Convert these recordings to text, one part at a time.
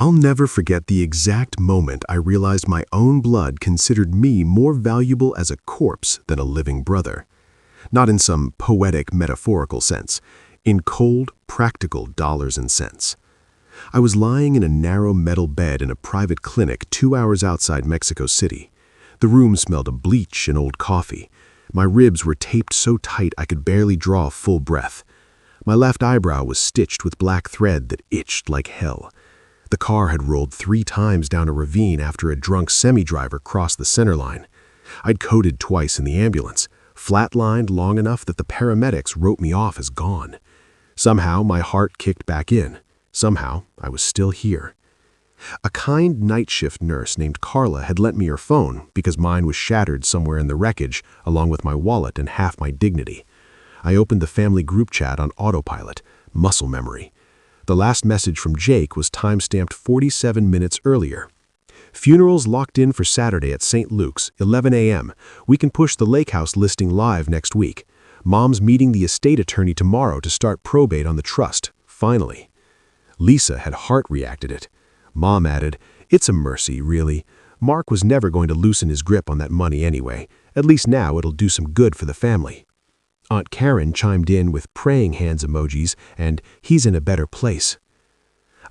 I'll never forget the exact moment I realized my own blood considered me more valuable as a corpse than a living brother. Not in some poetic, metaphorical sense, in cold, practical dollars and cents. I was lying in a narrow metal bed in a private clinic 2 hours outside Mexico City. The room smelled of bleach and old coffee. My ribs were taped so tight I could barely draw a full breath. My left eyebrow was stitched with black thread that itched like hell. The car had rolled 3 times down a ravine after a drunk semi-driver crossed the center line. I'd coded twice in the ambulance, flatlined long enough that the paramedics wrote me off as gone. Somehow my heart kicked back in. Somehow I was still here. A kind night shift nurse named Carla had lent me her phone because mine was shattered somewhere in the wreckage along with my wallet and half my dignity. I opened the family group chat on autopilot, muscle memory. The last message from Jake was time-stamped 47 minutes earlier. Funerals locked in for Saturday at St. Luke's, 11 a.m. We can push the lake house listing live next week. Mom's meeting the estate attorney tomorrow to start probate on the trust, finally. Lisa had heart-reacted it. Mom added, "It's a mercy, really. Mark was never going to loosen his grip on that money anyway. At least now it'll do some good for the family." Aunt Karen chimed in with praying hands emojis and "he's in a better place."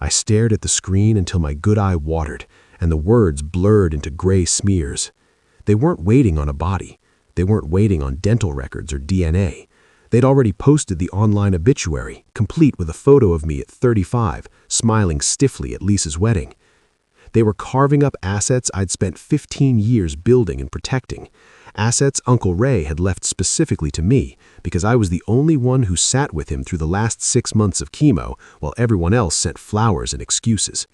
I stared at the screen until my good eye watered and the words blurred into gray smears. They weren't waiting on a body. They weren't waiting on dental records or DNA. They'd already posted the online obituary, complete with a photo of me at 35, smiling stiffly at Lisa's wedding. They were carving up assets I'd spent 15 years building and protecting. Assets Uncle Ray had left specifically to me because I was the only one who sat with him through the last 6 months of chemo while everyone else sent flowers and excuses.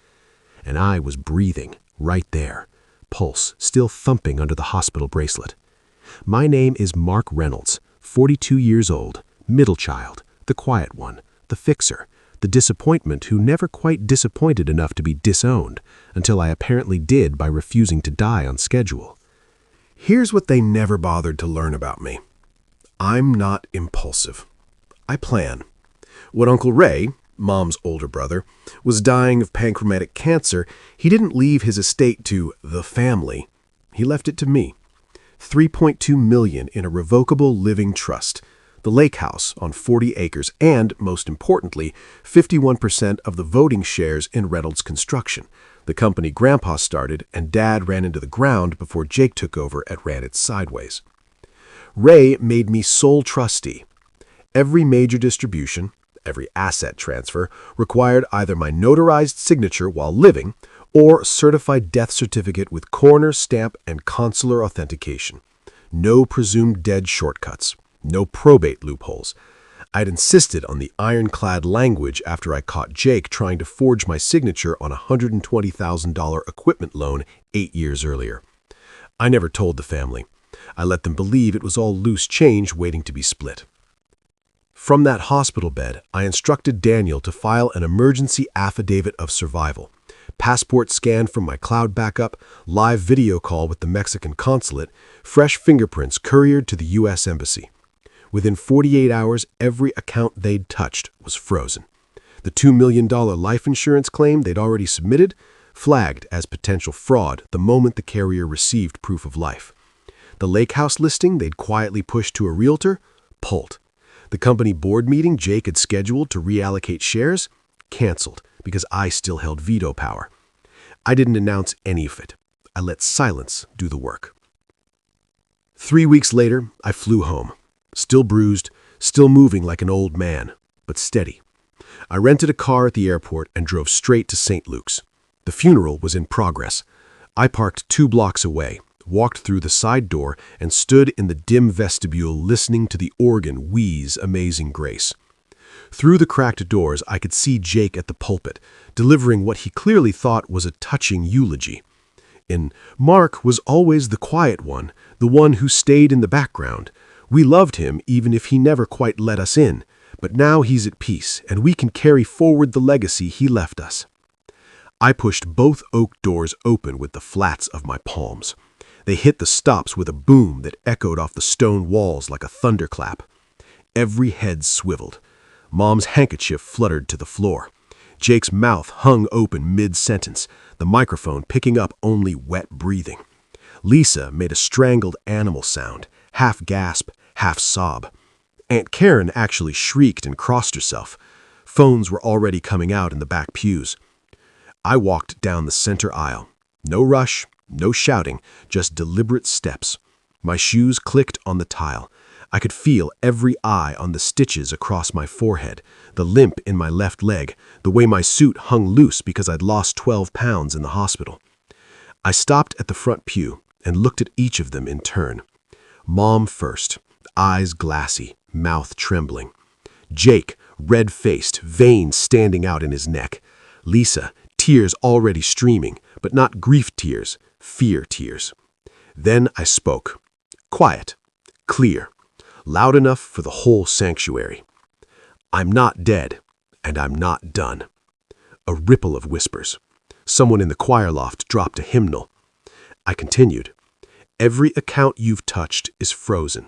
And I was breathing, right there, pulse still thumping under the hospital bracelet. My name is Mark Reynolds, 42 years old, middle child, the quiet one, the fixer, the disappointment who never quite disappointed enough to be disowned, until I apparently did by refusing to die on schedule. Here's what they never bothered to learn about me. I'm not impulsive. I plan. When Uncle Ray, Mom's older brother, was dying of pancreatic cancer, he didn't leave his estate to the family. He left it to me. $3.2 million in a revocable living trust, the lake house on 40 acres, and, most importantly, 51% of the voting shares in Reynolds Construction, the company Grandpa started and Dad ran into the ground before Jake took over and ran it sideways. Ray made me sole trustee. Every major distribution, every asset transfer, required either my notarized signature while living or certified death certificate with coroner stamp and consular authentication. No presumed dead shortcuts. No probate loopholes. I'd insisted on the ironclad language after I caught Jake trying to forge my signature on a $120,000 equipment loan 8 years earlier. I never told the family. I let them believe it was all loose change waiting to be split. From that hospital bed, I instructed Daniel to file an emergency affidavit of survival. Passport scan from my cloud backup, live video call with the Mexican consulate, fresh fingerprints couriered to the U.S. Embassy. Within 48 hours, every account they'd touched was frozen. The $2 million life insurance claim they'd already submitted, flagged as potential fraud the moment the carrier received proof of life. The lake house listing they'd quietly pushed to a realtor, pulled. The company board meeting Jake had scheduled to reallocate shares, canceled because I still held veto power. I didn't announce any of it. I let silence do the work. 3 weeks later, I flew home. Still bruised, still moving like an old man, but steady. I rented a car at the airport and drove straight to St. Luke's. The funeral was in progress. I parked 2 blocks away, walked through the side door, and stood in the dim vestibule listening to the organ wheeze Amazing Grace. Through the cracked doors, I could see Jake at the pulpit, delivering what he clearly thought was a touching eulogy. Mark was always the quiet one, the one who stayed in the background. We loved him even if he never quite let us in, but now he's at peace and we can carry forward the legacy he left us. I pushed both oak doors open with the flats of my palms. They hit the stops with a boom that echoed off the stone walls like a thunderclap. Every head swiveled. Mom's handkerchief fluttered to the floor. Jake's mouth hung open mid-sentence, the microphone picking up only wet breathing. Lisa made a strangled animal sound, half gasp, half sob. Aunt Karen actually shrieked and crossed herself. Phones were already coming out in the back pews. I walked down the center aisle. No rush, no shouting, just deliberate steps. My shoes clicked on the tile. I could feel every eye on the stitches across my forehead, the limp in my left leg, the way my suit hung loose because I'd lost 12 pounds in the hospital. I stopped at the front pew and looked at each of them in turn. Mom first, eyes glassy, mouth trembling. Jake, red-faced, veins standing out in his neck. Lisa, tears already streaming, but not grief tears, fear tears. Then I spoke. Quiet, clear, loud enough for the whole sanctuary. I'm not dead, and I'm not done. A ripple of whispers. Someone in the choir loft dropped a hymnal. I continued. Every account you've touched is frozen.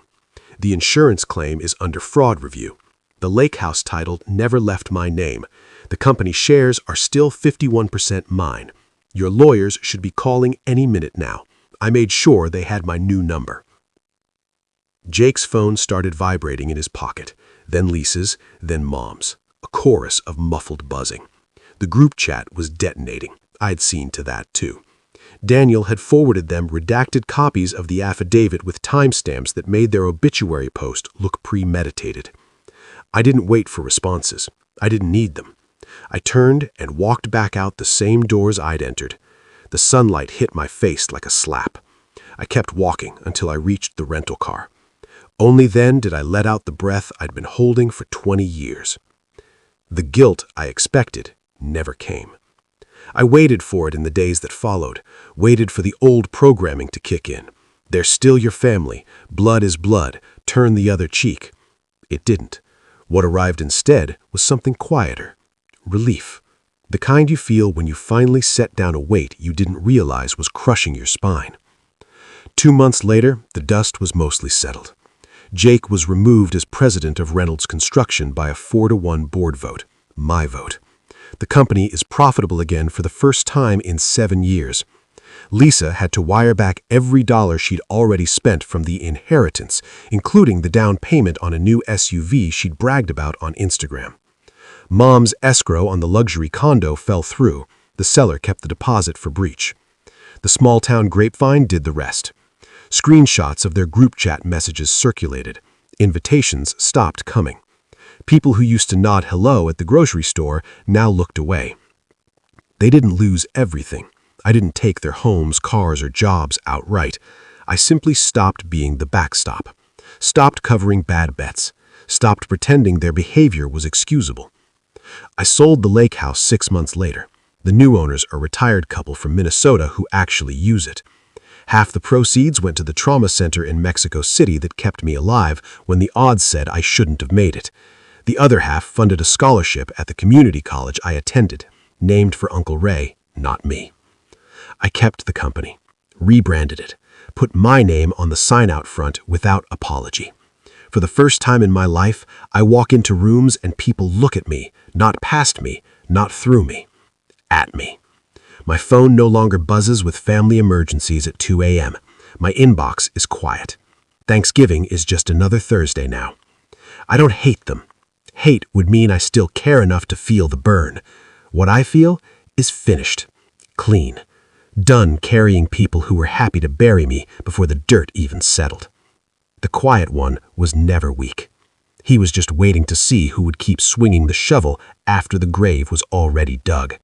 The insurance claim is under fraud review. The lake house title never left my name. The company shares are still 51% mine. Your lawyers should be calling any minute now. I made sure they had my new number. Jake's phone started vibrating in his pocket, then Lisa's, then Mom's, a chorus of muffled buzzing. The group chat was detonating. I'd seen to that too. Daniel had forwarded them redacted copies of the affidavit with timestamps that made their obituary post look premeditated. I didn't wait for responses. I didn't need them. I turned and walked back out the same doors I'd entered. The sunlight hit my face like a slap. I kept walking until I reached the rental car. Only then did I let out the breath I'd been holding for 20 years. The guilt I expected never came. I waited for it in the days that followed, waited for the old programming to kick in. They're still your family, blood is blood, turn the other cheek. It didn't. What arrived instead was something quieter. Relief. The kind you feel when you finally set down a weight you didn't realize was crushing your spine. 2 months later, the dust was mostly settled. Jake was removed as president of Reynolds Construction by a 4-1 board vote, my vote. The company is profitable again for the first time in 7 years. Lisa had to wire back every dollar she'd already spent from the inheritance, including the down payment on a new SUV she'd bragged about on Instagram. Mom's escrow on the luxury condo fell through. The seller kept the deposit for breach. The small-town grapevine did the rest. Screenshots of their group chat messages circulated. Invitations stopped coming. People who used to nod hello at the grocery store now looked away. They didn't lose everything. I didn't take their homes, cars, or jobs outright. I simply stopped being the backstop. Stopped covering bad bets. Stopped pretending their behavior was excusable. I sold the lake house 6 months later. The new owners are a retired couple from Minnesota who actually use it. Half the proceeds went to the trauma center in Mexico City that kept me alive when the odds said I shouldn't have made it. The other half funded a scholarship at the community college I attended, named for Uncle Ray, not me. I kept the company, rebranded it, put my name on the sign out front without apology. For the first time in my life, I walk into rooms and people look at me, not past me, not through me, at me. My phone no longer buzzes with family emergencies at 2 a.m. My inbox is quiet. Thanksgiving is just another Thursday now. I don't hate them. Hate would mean I still care enough to feel the burn. What I feel is finished, clean, done carrying people who were happy to bury me before the dirt even settled. The quiet one was never weak. He was just waiting to see who would keep swinging the shovel after the grave was already dug.